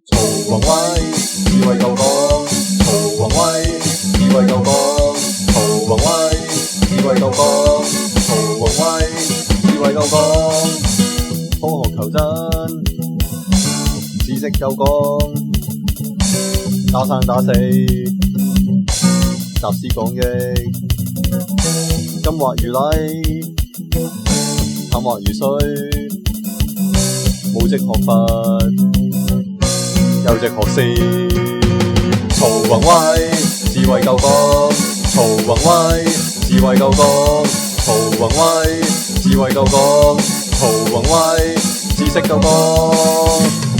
曹宏威，智慧夠講，曹宏威，智慧夠講，曹宏威，智慧夠講，曹宏威，智慧夠講，科學求真，知識夠講，打生打死，集思廣益，金或如禮，淡或如水，母職學佛，有職學士。曹宏威，智慧夠講，曹宏威，智慧夠講，曹宏威，智慧夠講，曹宏威，知識夠講。